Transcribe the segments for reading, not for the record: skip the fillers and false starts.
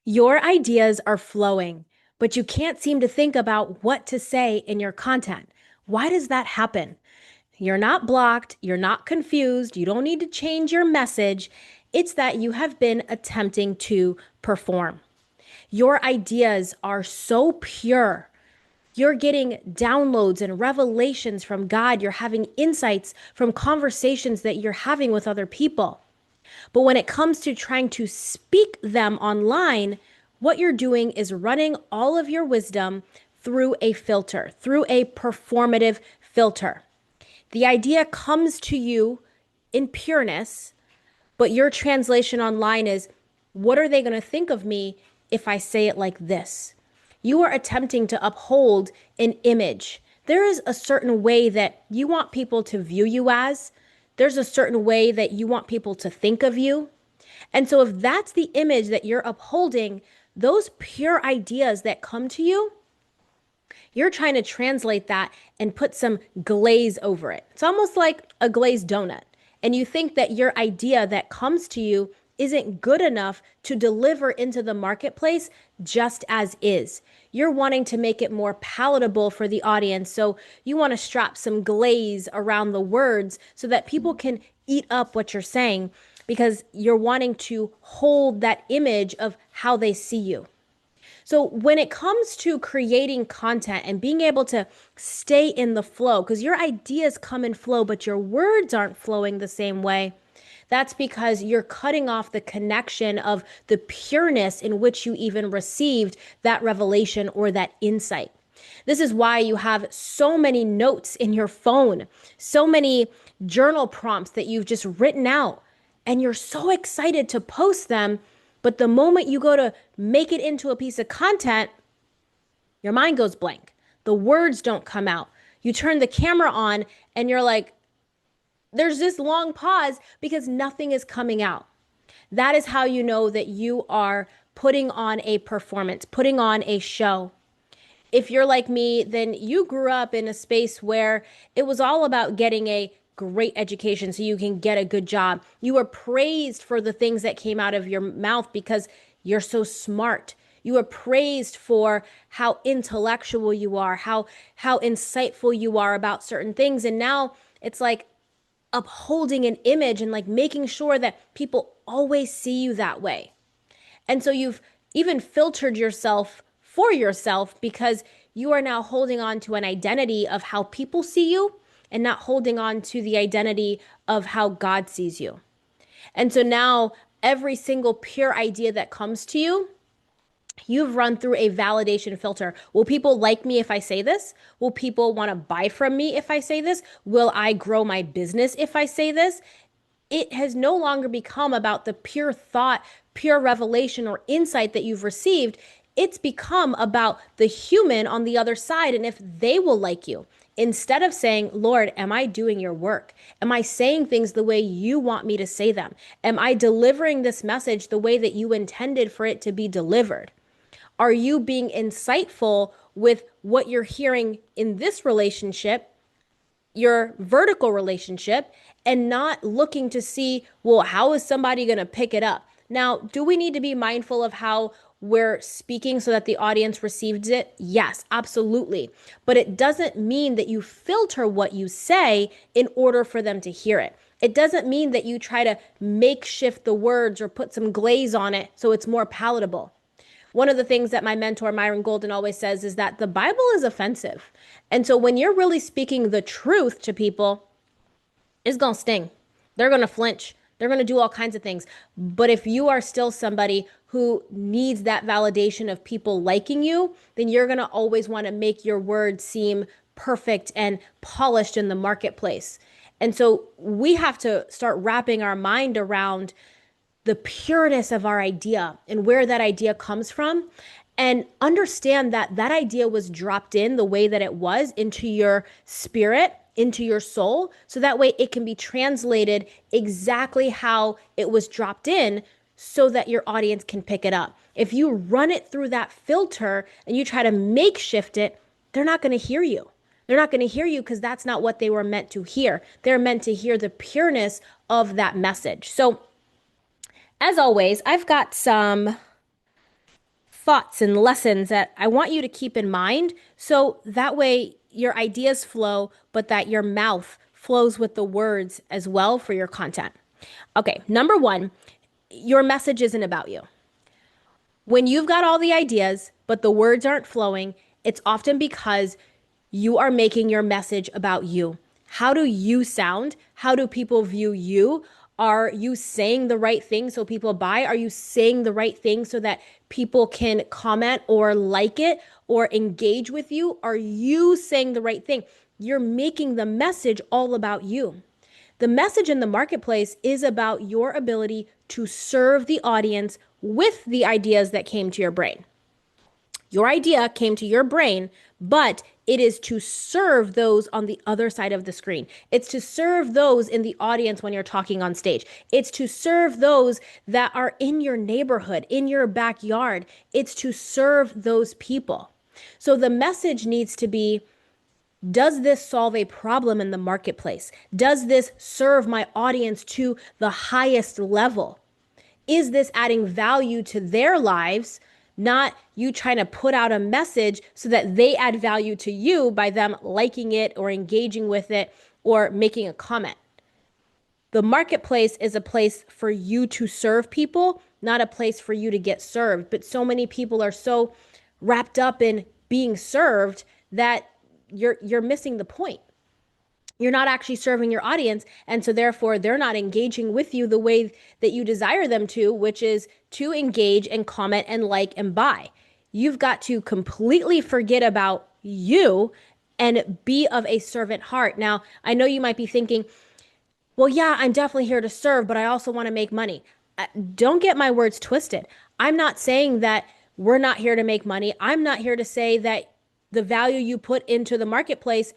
Your ideas are flowing, but you can't seem to think about what to say in your content. Why does that happen? You're not blocked, you're not confused, you don't need to change your message. It's that you have been attempting to perform. Your ideas are so pure. You're getting downloads and revelations from God. You're having insights from conversations that you're having with other people. But when it comes to trying to speak them online, what you're doing is running all of your wisdom through a filter, through a performative filter. The idea comes to you in pureness, but your translation online is, what are they going to think of me if I say it like this? You are attempting to uphold an image. There is a certain way that you want people to view you as. There's a certain way that you want people to think of you. And so, if that's the image that you're upholding, those pure ideas that come to you, you're trying to translate that and put some glaze over it. It's almost like a glazed donut. And you think that your idea that comes to you isn't good enough to deliver into the marketplace just as is. You're wanting to make it more palatable for the audience. So you want to strap some glaze around the words so that people can eat up what you're saying because you're wanting to hold that image of how they see you. So when it comes to creating content and being able to stay in the flow, because your ideas come in flow, but your words aren't flowing the same way, that's because you're cutting off the connection of the pureness in which you even received that revelation or that insight. This is why you have so many notes in your phone, so many journal prompts that you've just written out, and you're so excited to post them. But the moment you go to make it into a piece of content, your mind goes blank. The words don't come out. You turn the camera on and you're like, there's this long pause because nothing is coming out. That is how you know that you are putting on a performance, putting on a show. If you're like me, then you grew up in a space where it was all about getting a great education so you can get a good job. You were praised for the things that came out of your mouth because you're so smart. You were praised for how intellectual you are, how insightful you are about certain things. And now it's like upholding an image and like making sure that people always see you that way. And so you've even filtered yourself for yourself because you are now holding on to an identity of how people see you and not holding on to the identity of how God sees you. And so now every single pure idea that comes to you, you've run through a validation filter. Will people like me if I say this? Will people want to buy from me if I say this? Will I grow my business if I say this? It has no longer become about the pure thought, pure revelation, or insight that you've received. It's become about the human on the other side and if they will like you. Instead of saying, Lord, am I doing your work? Am I saying things the way you want me to say them? Am I delivering this message the way that you intended for it to be delivered? Are you being insightful with what you're hearing in this relationship, your vertical relationship, and not looking to see, well, how is somebody going to pick it up? Now, do we need to be mindful of how we're speaking so that the audience receives it? Yes, absolutely. But it doesn't mean that you filter what you say in order for them to hear it. It doesn't mean that you try to makeshift the words or put some glaze on it so it's more palatable. One of the things that my mentor, Myron Golden, always says is that the Bible is offensive. And so when you're really speaking the truth to people, it's going to sting. They're going to flinch. They're going to do all kinds of things. But if you are still somebody who needs that validation of people liking you, then you're going to always want to make your words seem perfect and polished in the marketplace. And so we have to start wrapping our mind around the pureness of our idea and where that idea comes from and understand that that idea was dropped in the way that it was into your spirit, into your soul, so that way it can be translated exactly how it was dropped in so that your audience can pick it up. If you run it through that filter and you try to makeshift it, they're not going to hear you. They're not going to hear you because that's not what they were meant to hear. They're meant to hear the pureness of that message. So as always, I've got some thoughts and lessons that I want you to keep in mind. So that way your ideas flow, but that your mouth flows with the words as well for your content. Okay, number one, your message isn't about you. When you've got all the ideas, but the words aren't flowing, it's often because you are making your message about you. How do you sound? How do people view you? Are you saying the right thing so people buy? Are you saying the right thing so that people can comment or like it or engage with you? Are you saying the right thing? You're making the message all about you. The message in the marketplace is about your ability to serve the audience with the ideas that came to your brain. Your idea came to your brain, but it is to serve those on the other side of the screen. It's to serve those in the audience when you're talking on stage. It's to serve those that are in your neighborhood, in your backyard. It's to serve those people. So the message needs to be, does this solve a problem in the marketplace? Does this serve my audience to the highest level? Is this adding value to their lives? Not you trying to put out a message so that they add value to you by them liking it or engaging with it or making a comment. The marketplace is a place for you to serve people, not a place for you to get served. But so many people are so wrapped up in being served that you're missing the point. You're not actually serving your audience, and so therefore they're not engaging with you the way that you desire them to, which is to engage and comment and like and buy. You've got to completely forget about you and be of a servant heart. Now, I know you might be thinking, well, yeah, I'm definitely here to serve, but I also want to make money. Don't get my words twisted. I'm not saying that we're not here to make money. I'm not here to say that the value you put into the marketplace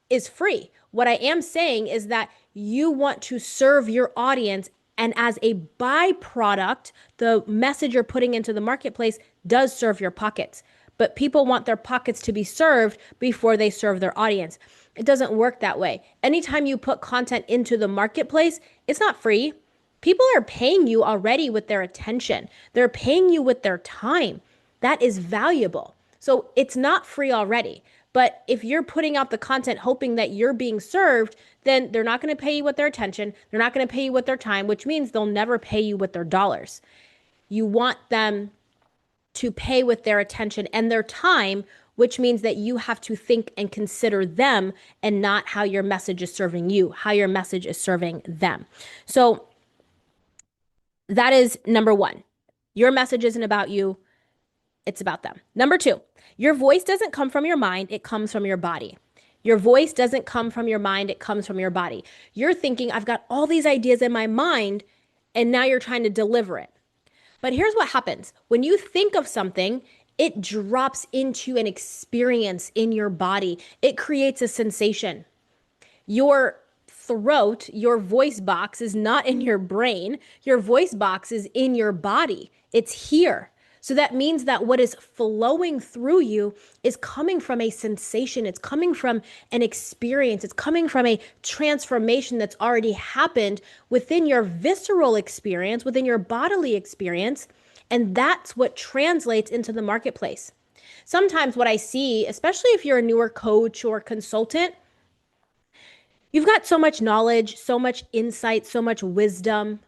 is free. What I am saying is that you want to serve your audience, and as a byproduct, the message you're putting into the marketplace does serve your pockets. But people want their pockets to be served before they serve their audience. It doesn't work that way. Anytime you put content into the marketplace, it's not free. People are paying you already with their attention. They're paying you with their time. That is valuable. So it's not free already. But if you're putting out the content hoping that you're being served, then they're not going to pay you with their attention. They're not going to pay you with their time, which means they'll never pay you with their dollars. You want them to pay with their attention and their time, which means that you have to think and consider them and not how your message is serving you, how your message is serving them. So that is number one. Your message isn't about you. It's about them. Number two, your voice doesn't come from your mind. It comes from your body. Your voice doesn't come from your mind. It comes from your body. You're thinking, I've got all these ideas in my mind, and now you're trying to deliver it. But here's what happens. When you think of something, it drops into an experience in your body. It creates a sensation. Your throat, your voice box is not in your brain. Your voice box is in your body. It's here. So that means that what is flowing through you is coming from a sensation. It's coming from an experience. It's coming from a transformation that's already happened within your visceral experience, within your bodily experience. And that's what translates into the marketplace. Sometimes what I see, especially if you're a newer coach or consultant, you've got so much knowledge, so much insight, so much wisdom,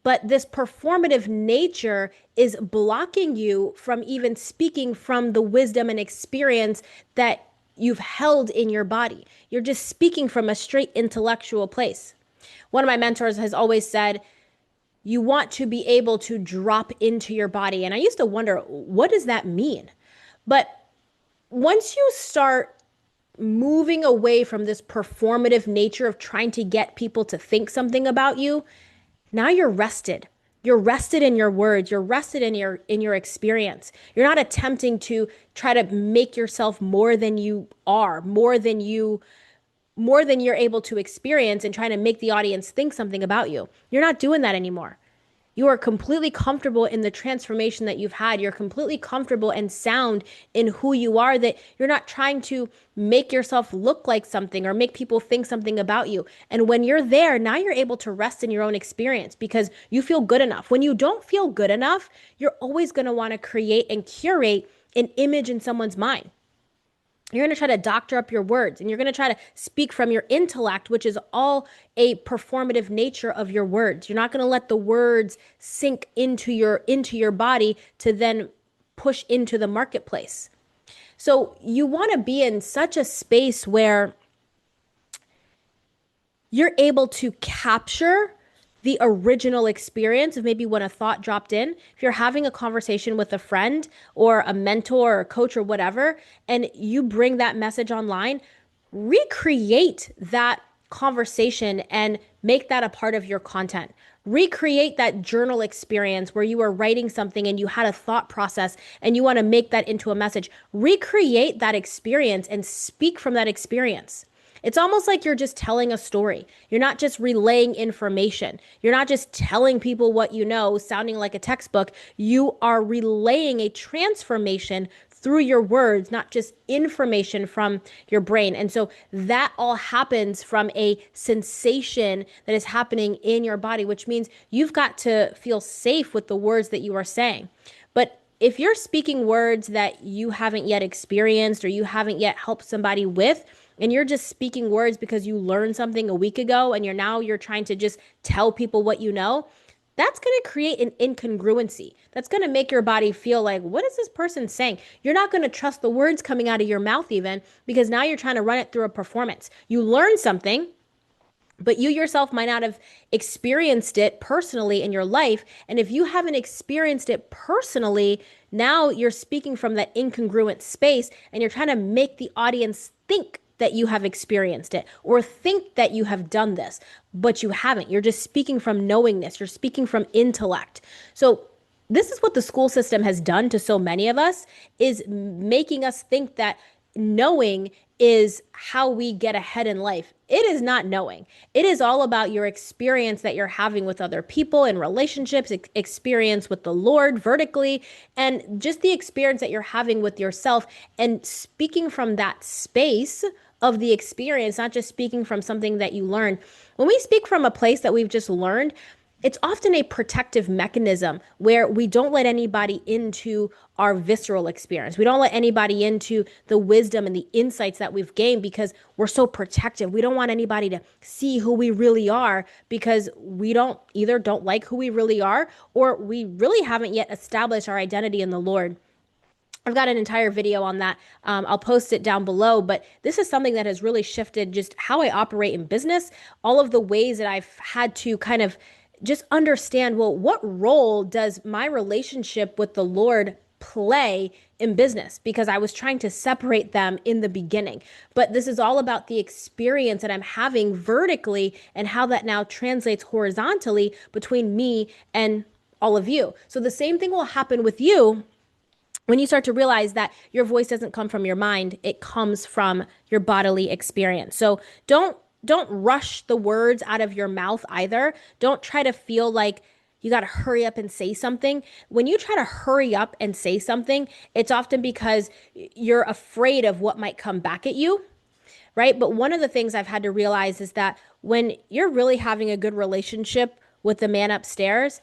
but this performative nature is blocking you from even speaking from the wisdom and experience that you've held in your body. You're just speaking from a straight intellectual place. One of my mentors has always said, you want to be able to drop into your body. And I used to wonder, what does that mean? But once you start moving away from this performative nature of trying to get people to think something about you, now you're rested. You're rested in your words. You're rested in your experience. You're not attempting to try to make yourself more than you are, more than you're able to experience and trying to make the audience think something about you. You're not doing that anymore. You are completely comfortable in the transformation that you've had. You're completely comfortable and sound in who you are, that you're not trying to make yourself look like something or make people think something about you. And when you're there, now you're able to rest in your own experience because you feel good enough. When you don't feel good enough, you're always going to want to create and curate an image in someone's mind. You're going to try to doctor up your words and you're going to try to speak from your intellect, which is all a performative nature of your words. You're not going to let the words sink into your body to then push into the marketplace. So you want to be in such a space where you're able to capture the original experience of maybe when a thought dropped in. If you're having a conversation with a friend or a mentor or a coach or whatever, and you bring that message online, recreate that conversation and make that a part of your content. Recreate that journal experience where you were writing something and you had a thought process and you want to make that into a message. Recreate that experience and speak from that experience. It's almost like you're just telling a story. You're not just relaying information. You're not just telling people what you know, sounding like a textbook. You are relaying a transformation through your words, not just information from your brain. And so that all happens from a sensation that is happening in your body, which means you've got to feel safe with the words that you are saying. But if you're speaking words that you haven't yet experienced or you haven't yet helped somebody with, and you're just speaking words because you learned something a week ago and you're trying to just tell people what you know, that's going to create an incongruency. That's going to make your body feel like, what is this person saying? You're not going to trust the words coming out of your mouth even because now you're trying to run it through a performance. You learned something, but you yourself might not have experienced it personally in your life. And if you haven't experienced it personally, now you're speaking from that incongruent space and you're trying to make the audience think that you have experienced it or think that you have done this, but you haven't. You're just speaking from knowingness. You're speaking from intellect. So this is what the school system has done to so many of us, is making us think that knowing is how we get ahead in life. It is not knowing. It is all about your experience that you're having with other people in relationships, experience with the Lord vertically, and just the experience that you're having with yourself and speaking from that space of the experience, not just speaking from something that you learned. When we speak from a place that we've just learned, it's often a protective mechanism where we don't let anybody into our visceral experience. We don't let anybody into the wisdom and the insights that we've gained because we're so protective. We don't want anybody to see who we really are because we don't like who we really are, or we really haven't yet established our identity in the Lord. I've got an entire video on that. I'll post it down below, but this is something that has really shifted just how I operate in business, all of the ways that I've had to kind of just understand, well, what role does my relationship with the Lord play in business? Because I was trying to separate them in the beginning. But this is all about the experience that I'm having vertically and how that now translates horizontally between me and all of you. So the same thing will happen with you when you start to realize that your voice doesn't come from your mind, it comes from your bodily experience. So don't rush the words out of your mouth either. Don't try to feel like you got to hurry up and say something. When you try to hurry up and say something, it's often because you're afraid of what might come back at you, right? But one of the things I've had to realize is that when you're really having a good relationship with the man upstairs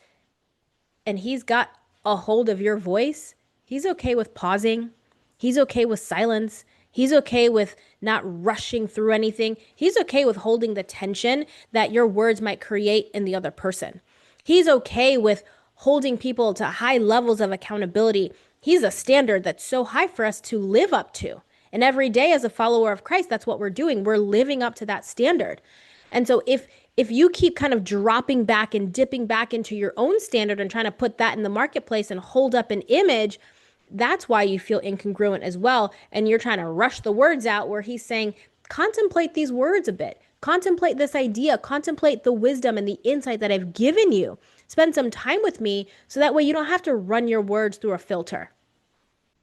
and he's got a hold of your voice, he's okay with pausing. He's okay with silence. He's okay with not rushing through anything. He's okay with holding the tension that your words might create in the other person. He's okay with holding people to high levels of accountability. He's a standard that's so high for us to live up to. And every day as a follower of Christ, that's what we're doing. We're living up to that standard. And so if you keep kind of dropping back and dipping back into your own standard and trying to put that in the marketplace and hold up an image, that's why you feel incongruent as well. And you're trying to rush the words out where he's saying, contemplate these words a bit. Contemplate this idea. Contemplate the wisdom and the insight that I've given you. Spend some time with me so that way you don't have to run your words through a filter.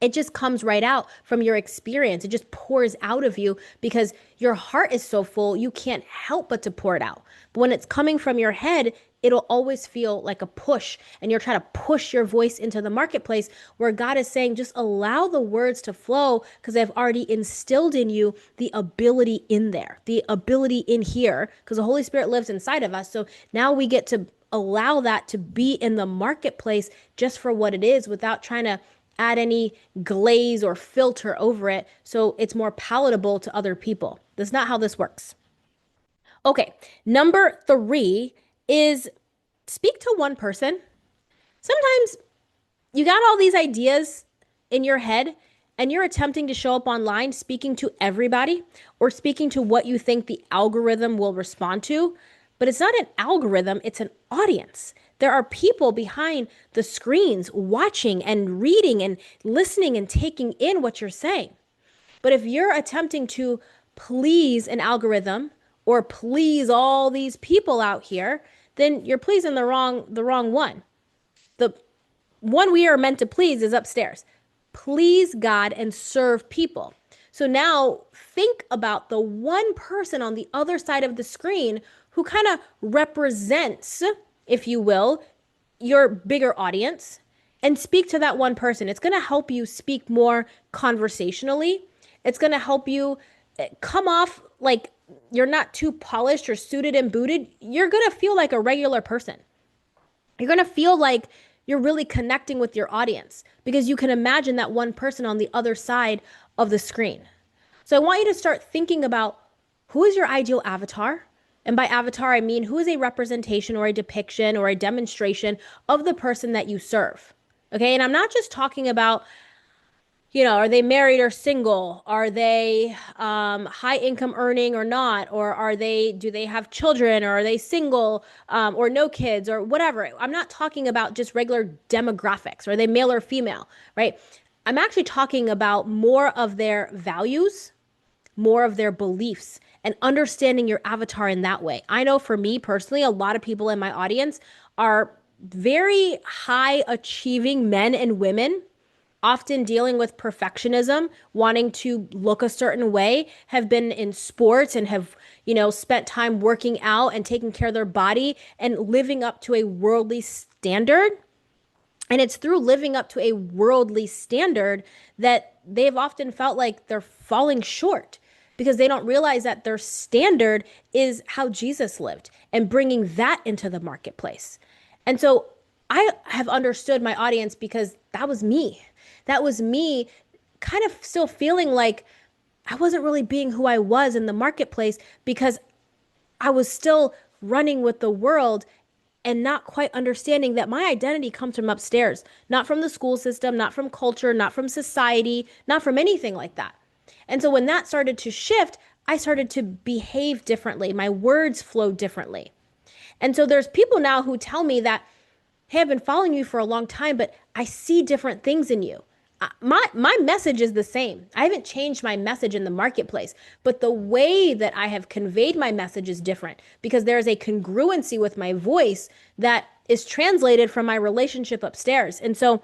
It just comes right out from your experience. It just pours out of you because your heart is so full, you can't help but to pour it out. But when it's coming from your head, it'll always feel like a push, and you're trying to push your voice into the marketplace, where God is saying, just allow the words to flow, because I've already instilled in you the ability in there, the ability in here, because the Holy Spirit lives inside of us. So now we get to allow that to be in the marketplace just for what it is, without trying to add any glaze or filter over it so it's more palatable to other people. That's not how this works. Okay, number three is speak to one person. Sometimes you got all these ideas in your head and you're attempting to show up online speaking to everybody or speaking to what you think the algorithm will respond to. But it's not an algorithm, it's an audience. There are people behind the screens watching and reading and listening and taking in what you're saying. But if you're attempting to please an algorithm or please all these people out here, then you're pleasing the wrong one. The one we are meant to please is upstairs. Please God and serve people. So now think about the one person on the other side of the screen who kind of represents, if you will, your bigger audience, and speak to that one person. It's going to help you speak more conversationally. It's going to help you come off like you're not too polished or suited and booted. You're going to feel like a regular person. You're going to feel like you're really connecting with your audience because you can imagine that one person on the other side of the screen. So I want you to start thinking about, who is your ideal avatar? And by avatar, I mean, who is a representation or a depiction or a demonstration of the person that you serve? Okay. And I'm not just talking about, are they married or single? Are they high income earning or not? Or do they have children, or are they single, or no kids, or whatever? I'm not talking about just regular demographics. Are they male or female, right? I'm actually talking about more of their values, more of their beliefs, and understanding your avatar in that way. I know for me personally, a lot of people in my audience are very high achieving men and women, often dealing with perfectionism, wanting to look a certain way, have been in sports and have, spent time working out and taking care of their body and living up to a worldly standard. And it's through living up to a worldly standard that they've often felt like they're falling short, because they don't realize that their standard is how Jesus lived and bringing that into the marketplace. And so I have understood my audience, because that was me. That was me kind of still feeling like I wasn't really being who I was in the marketplace, because I was still running with the world and not quite understanding that my identity comes from upstairs, not from the school system, not from culture, not from society, not from anything like that. And so when that started to shift, I started to behave differently. My words flowed differently. And so there's people now who tell me that, hey, I've been following you for a long time, but I see different things in you. My message is the same. I haven't changed my message in the marketplace, but the way that I have conveyed my message is different, because there is a congruency with my voice that is translated from my relationship upstairs. And so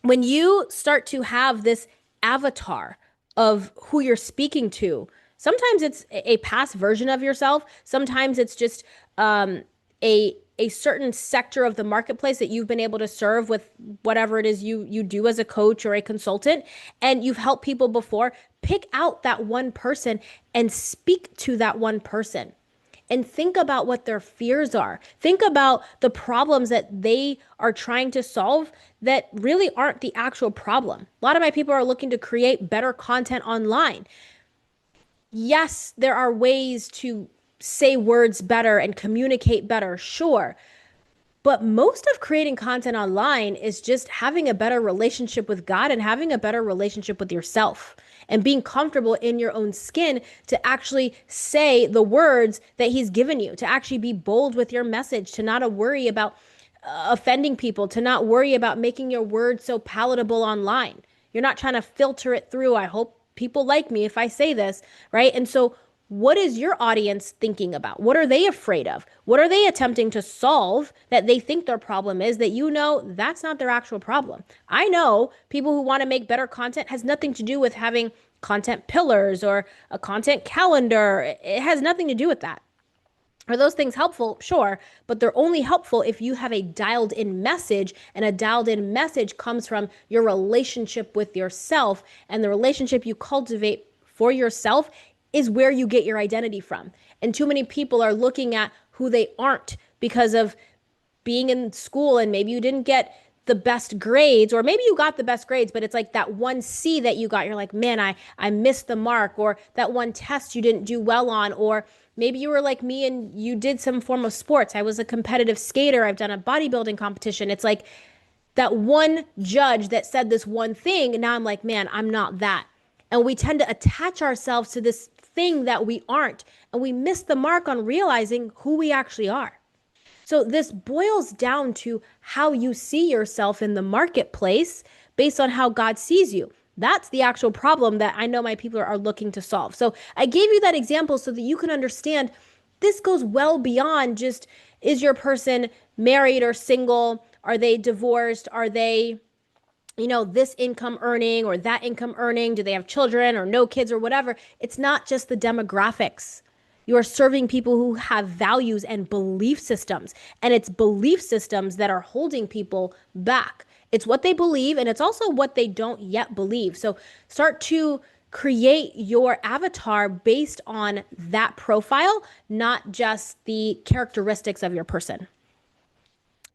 when you start to have this avatar of who you're speaking to, sometimes it's a past version of yourself. Sometimes it's just a certain sector of the marketplace that you've been able to serve with whatever it is you do as a coach or a consultant, and you've helped people before. Pick out that one person and speak to that one person. And think about what their fears are. Think about the problems that they are trying to solve that really aren't the actual problem. A lot of my people are looking to create better content online. Yes, there are ways to say words better and communicate better, sure. But most of creating content online is just having a better relationship with God and having a better relationship with yourself and being comfortable in your own skin to actually say the words that He's given you, to actually be bold with your message, to not worry about offending people, to not worry about making your words so palatable online. You're not trying to filter it through, I hope people like me if I say this, right? And so what is your audience thinking about? What are they afraid of? What are they attempting to solve that they think their problem is, that that's not their actual problem? I know people who want to make better content has nothing to do with having content pillars or a content calendar. It has nothing to do with that. Are those things helpful? Sure, but they're only helpful if you have a dialed in message, and a dialed in message comes from your relationship with yourself, and the relationship you cultivate for yourself is where you get your identity from. And too many people are looking at who they aren't because of being in school, and maybe you didn't get the best grades, or maybe you got the best grades, but it's like that one C that you got, you're like, man, I missed the mark, or that one test you didn't do well on, or maybe you were like me and you did some form of sports. I was a competitive skater. I've done a bodybuilding competition. It's like that one judge that said this one thing, and now I'm like, man, I'm not that. And we tend to attach ourselves to this thing that we aren't, and we miss the mark on realizing who we actually are. So this boils down to how you see yourself in the marketplace based on how God sees you. That's the actual problem that I know my people are looking to solve. So I gave you that example so that you can understand this goes well beyond just, is your person married or single? Are they divorced? Are they, this income earning or that income earning? Do they have children or no kids or whatever? It's not just the demographics. You are serving people who have values and belief systems, and it's belief systems that are holding people back. It's what they believe, and it's also what they don't yet believe. So start to create your avatar based on that profile, not just the characteristics of your person.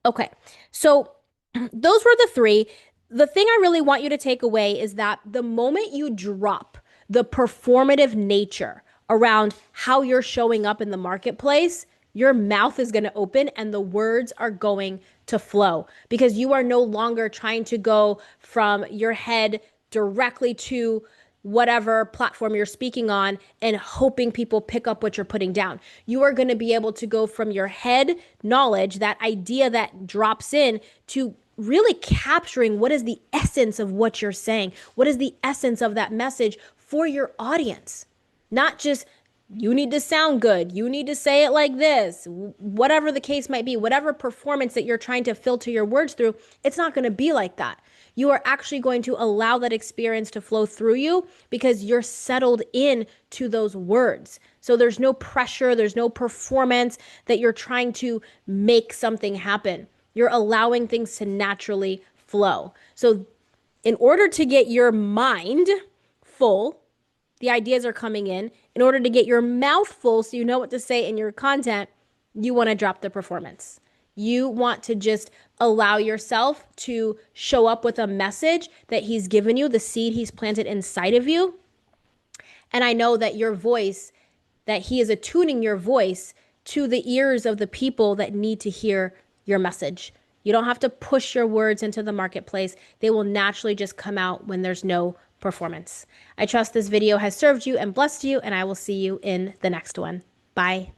Okay, so those were the three. The thing I really want you to take away is that the moment you drop the performative nature around how you're showing up in the marketplace, your mouth is going to open and the words are going to flow, because you are no longer trying to go from your head directly to whatever platform you're speaking on and hoping people pick up what you're putting down. You are going to be able to go from your head knowledge, that idea that drops in, to really capturing what is the essence of what you're saying. What is the essence of that message for your audience? Not just, you need to sound good, you need to say it like this, whatever the case might be, whatever performance that you're trying to filter your words through, it's not going to be like that. You are actually going to allow that experience to flow through you because you're settled in to those words. So there's no pressure, there's no performance that you're trying to make something happen. You're allowing things to naturally flow. So in order to get your mind full, the ideas are coming in. In order to get your mouth full so you know what to say in your content, you want to drop the performance. You want to just allow yourself to show up with a message that he's given you, the seed he's planted inside of you. And I know that your voice, that he is attuning your voice to the ears of the people that need to hear your message. You don't have to push your words into the marketplace. They will naturally just come out when there's no performance. I trust this video has served you and blessed you, and I will see you in the next one. Bye.